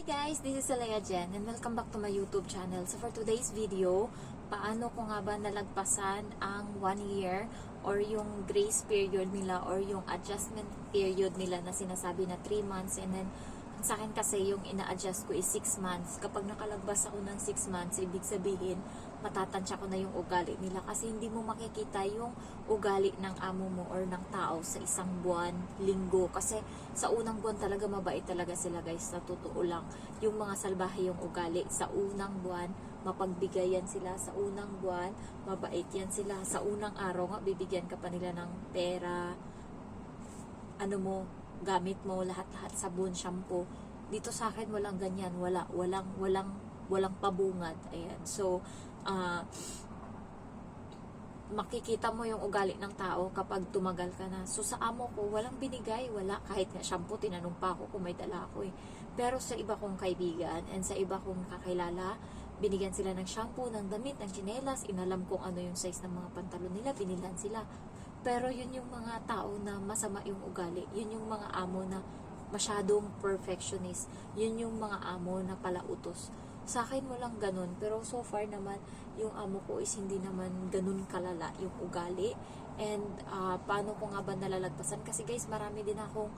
guys, this is Alea Jen and welcome back to my YouTube channel. So for today's video, paano ko nga ba nalagpasan ang 1 year or yung grace period nila or yung adjustment period nila na sinasabi na 3 months, and then sa akin kasi yung ina-adjust ko is 6 months. Kapag nakalagpas ako ng 6 months, ibig sabihin matatansya ko na yung ugali nila kasi hindi mo makikita yung ugali ng amo mo or ng tao sa isang buwan, linggo. Kasi sa unang buwan talaga mabait talaga sila guys, sa totoo lang. Yung mga salbahe yung ugali sa unang buwan, mapagbigayan sila sa unang buwan, mabait yan sila. Sa unang araw nga, bibigyan ka pa nila ng pera, ano mo, gamit mo, lahat-lahat, sabon, shampoo. Dito sa akin walang ganyan, walang pabungad. Ayan. So, makikita mo yung ugali ng tao kapag tumagal ka na. So, sa amo ko, walang binigay, wala. Kahit nga shampoo, tinanong pa ako kung may dala ako eh. Pero sa iba kong kaibigan and sa iba kong kakilala, binigyan sila ng shampoo, ng damit, ng tsinelas, inalam kung ano yung size ng mga pantalon nila, binilan sila. Pero yun yung mga tao na masama yung ugali. Yun yung mga amo na masyadong perfectionist. Yun yung mga amo na palautos. Sa akin walang ganun. Pero so far naman, yung amo ko is hindi naman ganun kalala yung ugali. And paano ko nga ba nalalagpasan? Kasi guys, marami din akong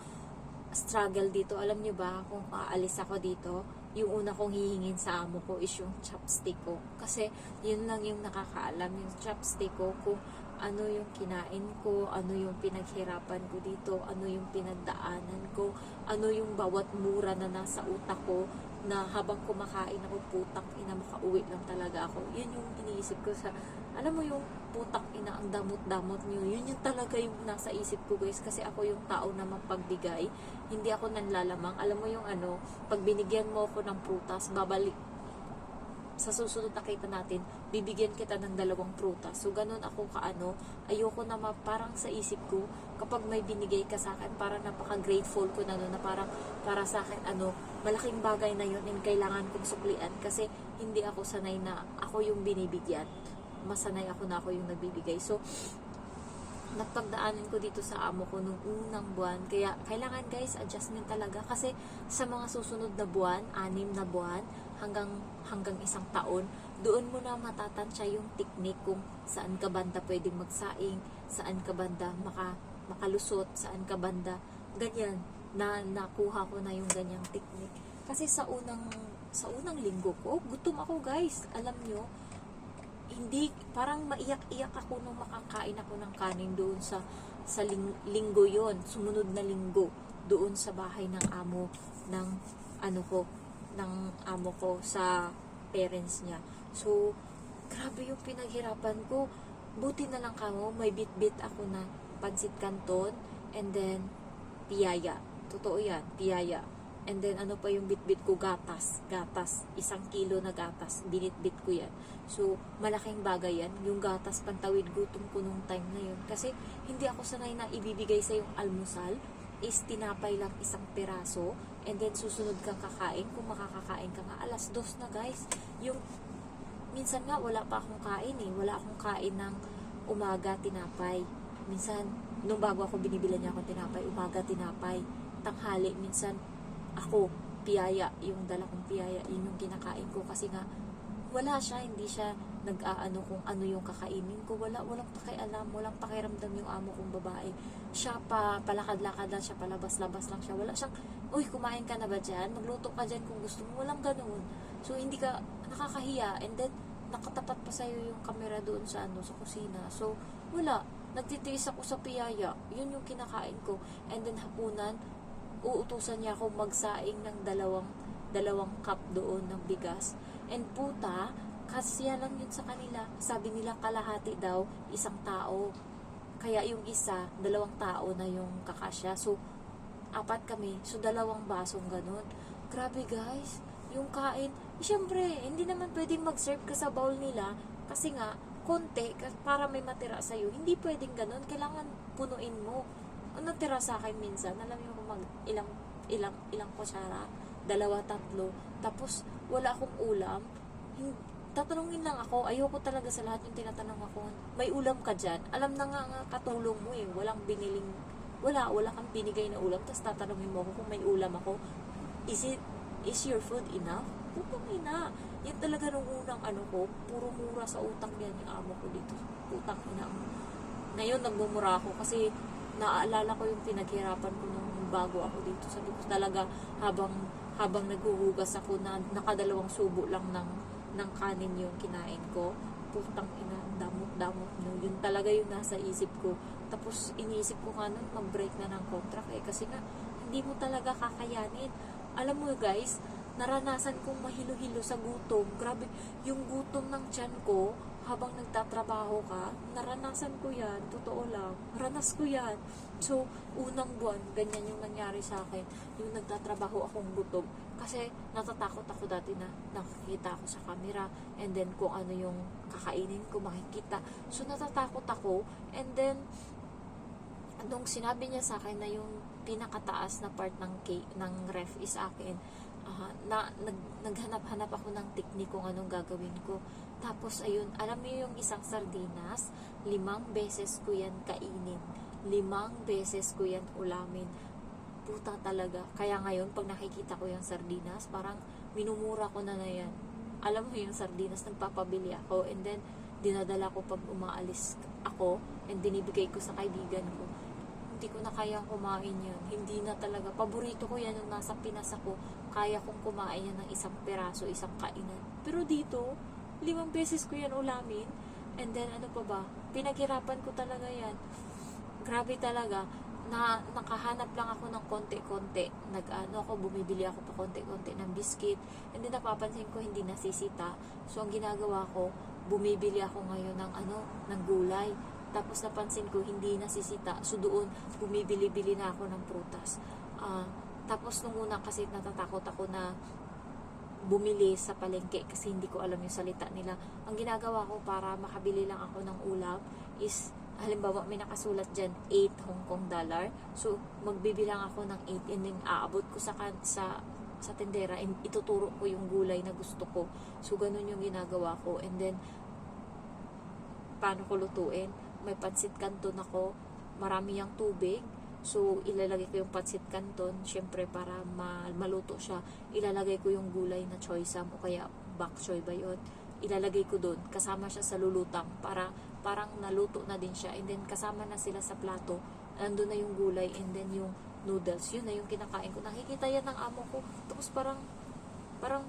struggle dito. Alam nyo ba, kung aalis ako dito, yung una kong hihingin sa amo ko is yung chopstick ko. Kasi yun lang yung nakakaalam, yung chopstick ko, kung ano yung kinain ko, ano yung pinaghirapan ko dito, ano yung pinagdaanan ko, ano yung bawat mura na nasa utak ko, na habang kumakain ako, putang ina, makauwi lang talaga ako. Yun yung iniisip ko sa, alam mo yung putang ina, ang damot-damot nyo, yun yung talaga yung nasa isip ko guys, kasi ako yung tao na mapagbigay, hindi ako nanlalamang. Alam mo yung ano, pag binigyan mo ako ng prutas, babalik, sa susunod na kita natin, bibigyan kita ng 2 prutas. So, ganun ako kaano. Ayoko na parang sa isip ko, kapag may binigay ka sa akin, parang napaka-grateful ko na na parang para sa akin, malaking bagay na yun and kailangan kong suklian kasi hindi ako sanay na ako yung binibigyan. Masanay ako na ako yung nagbibigay. So, napagdaanan ko dito sa amo ko nung unang buwan. Kaya, kailangan guys, adjustment talaga. Kasi sa mga susunod na buwan, 6 na buwan, hanggang 1 taon, doon mo na matatansya yung technique kung saan ka banda pwedeng magsaing, saan ka banda makalusot, saan ka banda, ganyan, na nakuha ko na yung ganyang technique. Kasi sa unang linggo ko, gutom ako guys. Alam nyo, hindi, parang maiyak-iyak ako nung makakain ako ng kanin doon sa linggo yon, sumunod na linggo, doon sa bahay ng amo ng amo ko sa parents niya. So, grabe yung pinaghirapan ko. Buti na lang kamo, may bit-bit ako na pansit canton and then piyaya. Totoo yan, piyaya. And then, ano pa yung bit-bit ko? Gatas. 1 kilo na gatas. Binit-bit ko yan. So, malaking bagay yan. Yung gatas, pantawid gutom ko nung time na yun. Kasi, hindi ako sanay na ibibigay sa yung almusal is tinapay lang 1 piraso. And then, susunod kang kakain. Kung makakakain ka nga, 2:00 na guys. Yung, minsan nga, wala pa akong kain eh. Wala akong kain ng umaga tinapay. Minsan, nung bago ako binibila niya akong tinapay, umaga tinapay. Tanghali, minsan, ako, piyaya, yung dala kong piyaya, yun yung kinakain ko kasi nga, wala siya, hindi siya nag-aano kung ano yung kakainin ko, walang pakialam, walang pakiramdam yung amo kong babae. Siya palakad-lakad lang siya, palabas-labas lang siya, wala siyang, uy, kumain ka na ba dyan? Magluto ka dyan kung gusto mo, walang ganoon. So, hindi ka nakakahiya, and then, nakatapat pa sa'yo yung camera doon sa sa kusina. So, wala, nagtitiis ako sa piyaya, yun yung kinakain ko, and then hapunan, uutusan niya ako magsaing ng dalawang cup doon ng bigas. And puta, kasya lang yun sa kanila. Sabi nila kalahati daw, 1 tao. Kaya yung isa, 2 tao na yung kakasya. So, 4 kami. So, 2 basong ganun. Grabe guys, yung kain. Siyempre, hindi naman pwedeng mag-serve ka sa bowl nila. Kasi nga, konti, para may matira sa'yo. Hindi pwedeng ganun. Kailangan punuin mo. Ano tira sa akin minsan, alam niyo kung ilang kutsara, 2, 3, tapos wala akong ulam, tatanungin lang ako, ayoko talaga sa lahat yung tinatanong ako, may ulam ka dyan? Alam na nga katulong mo eh, wala kang binigay na ulam, tapos tatanungin mo ako kung may ulam ako, is is your food enough? Putang ina. Yan talaga nung unang ano ko, puro mura sa utang yan yung amo ko dito. Putang ina. Ngayon, nagmumura ako kasi naaalala ko yung pinaghirapan ko nung bago ako dito. Sabi ko talaga, habang naghuhugas ako na nakadalawang subo lang ng kanin yung kinain ko, putang ina, damot-damot no. Yun talaga yung nasa isip ko. Tapos iniisip ko nga nun, mag-break na ng contract kasi nga, hindi mo talaga kakayanin. Alam mo guys, naranasan kong mahilo-hilo sa gutom. Grabe, yung gutom ng tiyan ko, habang nagtatrabaho ka, naranasan ko yan, totoo lang, ranas ko yan. So, unang buwan, ganyan yung nangyari sa akin, yung nagtatrabaho akong gutom. Kasi, natatakot ako dati na nakikita ako sa camera, and then kung ano yung kakainin ko, makikita. So, natatakot ako, and then, nung sinabi niya sa akin na yung pinakataas na part ng ref is akin, naghanap-hanap ako ng technique kung anong gagawin ko. Tapos, ayun, alam niyo yung isang sardinas, 5 beses ko yan kainin. 5 beses ko yan ulamin. Puta talaga. Kaya ngayon, pag nakikita ko yung sardinas, parang minumura ko na yan. Alam mo yung sardinas, nagpapabili ako, and then, dinadala ko pag umaalis ako, and binibigay ko sa kaibigan ko. Hindi ko na kayang kumain yan. Hindi na talaga. Paborito ko yan nung nasa Pinas ako. Kaya kong kumain yan ng isang peraso, isang kainan. Pero dito, 5 beses ko yan ulamin. And then, ano pa ba? Pinaghirapan ko talaga yan. Grabe talaga. Nakahanap lang ako ng konti-konti. Bumibili ako pa konti-konti ng biscuit. And then, napapansin ko hindi nasisita. So, ang ginagawa ko, bumibili ako ngayon ng gulay. Tapos napansin ko hindi nasisita. So doon bumibili-bili na ako ng prutas. Tapos nung una kasi natatakot ako na bumili sa palengke kasi hindi ko alam yung salita nila. Ang ginagawa ko para makabili lang ako ng ulam is, halimbawa may nakasulat dyan 8 Hong Kong dollar. So magbibilang ako ng 8 and then aabot ko sa tendera and ituturo ko yung gulay na gusto ko. So ganun yung ginagawa ko. And then paano ko lutuin? May pancit canton ako, marami yung tubig, so ilalagay ko yung pancit canton, syempre para maluto siya, ilalagay ko yung gulay na choy sam o kaya bok choy ba yun, ilalagay ko doon, kasama siya sa lulutang, para parang naluto na din siya, and then kasama na sila sa plato, nandun na yung gulay, and then yung noodles, yun na yung kinakain ko, nakikita yan ng amo ko, tapos parang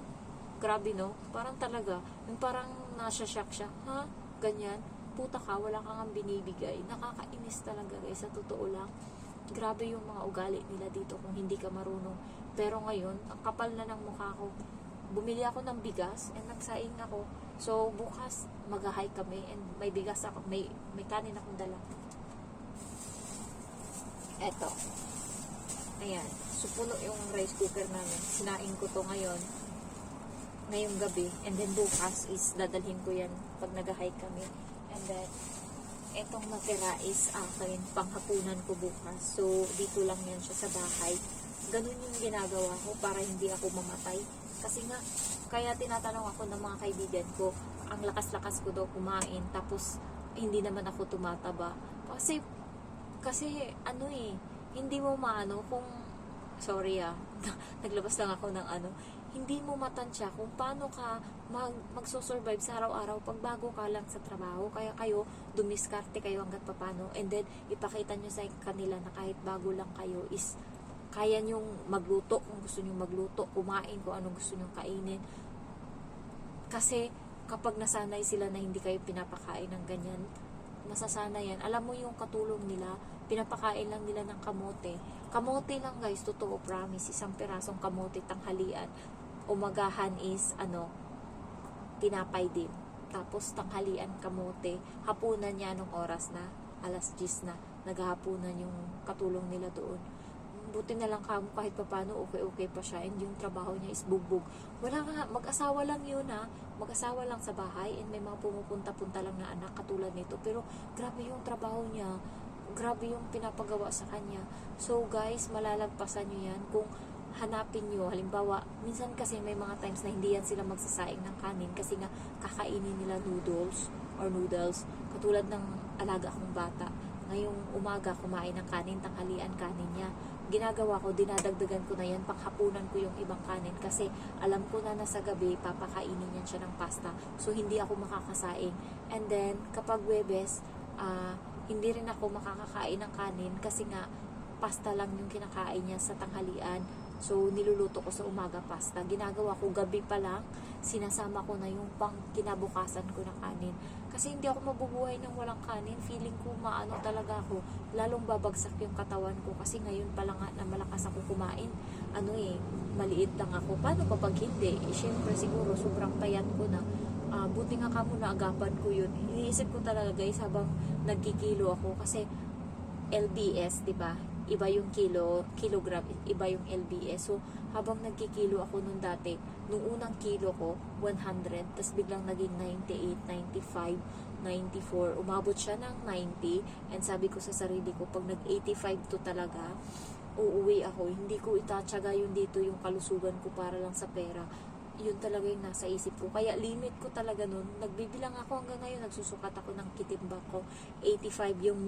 grabe no, parang talaga, yung parang nasya-shock siya, ha, ganyan, puta ka, wala kang binibigay. Nakakainis talaga guys, sa totoo lang. Grabe yung mga ugali nila dito kung hindi ka marunong. Pero ngayon, ang kapal na ng mukha ko. Bumili ako ng bigas and nagsaing ako. So, bukas, mag-hike kami and may bigas ako, may kanin akong dala. Eto. Ayan. So, puno yung rice cooker namin. Sinaing ko to ngayong gabi. And then bukas is dadalhin ko yan pag nag-hike kami. And then, etong natira is akin, panghapunan ko bukas. So, dito lang yan siya sa bahay. Ganun yung ginagawa ko para hindi ako mamatay. Kasi nga, kaya tinatanong ako ng mga kaibigan ko, ang lakas-lakas ko daw kumain, tapos hindi naman ako tumataba. Kasi hindi mo maano kung, sorry naglabas lang ako ng hindi mo matansya kung paano ka magso-survive sa araw-araw pag bago ka lang sa trabaho. Kaya kayo, dumiskarte kayo hanggat papano. And then, ipakita nyo sa kanila na kahit bago lang kayo is kaya nyong magluto kung gusto nyong magluto, kumain kung anong gusto nyong kainin. Kasi, kapag nasanay sila na hindi kayo pinapakain ng ganyan, masasanay yan. Alam mo yung katulong nila, pinapakain lang nila ng kamote. Kamote lang guys, totoo, promise. Isang pirasong kamote tanghalian. Umagahan is, tinapay din. Tapos tanghalian kamote. Hapunan niya nung oras na, 10:00 na, naghahapunan yung katulong nila doon. Buti na lang kamo kahit papano, okay pa siya. And yung trabaho niya is bugbog. Wala nga, mag-asawa lang yun mag-asawa lang sa bahay and may mga pumupunta-punta lang na anak katulad nito. Pero grabe yung trabaho niya. Grabe yung pinapagawa sa kanya. So guys, malalagpasan nyo yan kung hanapin nyo, halimbawa, minsan kasi may mga times na hindi yan sila magsasaing ng kanin kasi nga kakainin nila noodles, katulad ng alaga akong bata. Ngayong umaga kumain ng kanin, tanghalian kanin niya. ginagawa ko, dinadagdagan ko na yan, panghapunan ko yung ibang kanin kasi alam ko na sa gabi, papakainin yan siya ng pasta. So, hindi ako makakasaing. And then, kapag Huwebes, hindi rin ako makakakain ng kanin kasi nga, pasta lang yung kinakain niya sa tanghalian. So, niluluto ko sa umaga pasta. Ginagawa ko gabi pa lang, sinasama ko na yung pang kinabukasan ko na kanin. Kasi hindi ako mabubuhay ng walang kanin. Feeling ko maano talaga ako. Lalong babagsak yung katawan ko. Kasi ngayon pa lang nga na malakas ako kumain. Maliit lang ako. Paano pa pag hindi? Syempre siguro sobrang payat ko na. Buti nga ka muna agapan ko yun. Iniisip ko talaga guys habang nagkikilo ako. Kasi LBS, di ba? Iba yung kilogram, iba yung LBS. So, habang nagkikilo ako nung dati, nung unang kilo ko, 100, tas biglang naging 98, 95, 94, umabot siya ng 90, and sabi ko sa sarili ko, pag nag-85 to talaga, uuwi ako, hindi ko itatsaga yun dito yung kalusugan ko para lang sa pera. Yun talaga yung nasa isip ko. Kaya limit ko talaga nun. Nagbibilang ako hanggang ngayon. Nagsusukat ako ng kitimba ko. 85 yung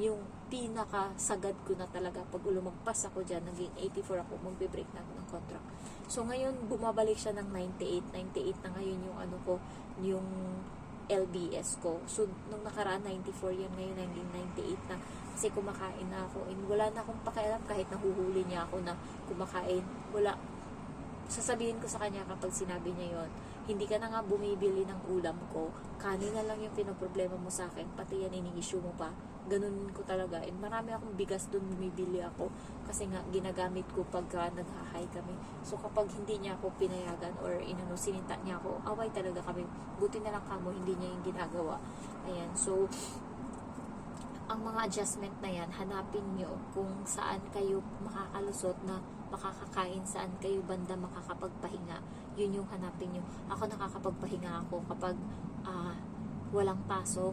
pinaka-sagad ko na talaga. Pag lumagpas ako dyan, naging 84 ako. Magbe-break na ako ng contract. So ngayon, bumabalik siya ng 98. 98 na ngayon yung yung LBS ko. So, nung nakaraan, 94 yan. Ngayon, naging 98 na. Kasi kumakain na ako. And wala na akong pakialam kahit nahuhuli niya ako na kumakain. Wala. Sasabihin ko sa kanya kapag sinabi niya yon, hindi ka na nga bumibili ng ulam ko, kanin na lang yung pinoproblema mo sa akin, pati yan ini-issue mo pa. Ganun ko talaga. And marami akong bigas doon bumibili ako kasi nga ginagamit ko pagka naghahay kami. So kapag hindi niya ako pinayagan or sininta niya ako, away talaga kami. Buti na lang kamo, hindi niya yung ginagawa. Ayan, so ang mga adjustment na yan, hanapin nyo kung saan kayo makakalusot na makakakain, saan kayo banda makakapagpahinga. Yun yung hanapin nyo. Ako nakakapagpahinga ako kapag walang pasok.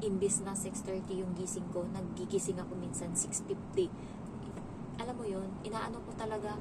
Imbis na 6:30 yung gising ko, naggigising ako minsan 6:50. Alam mo yun, inaano ko talaga,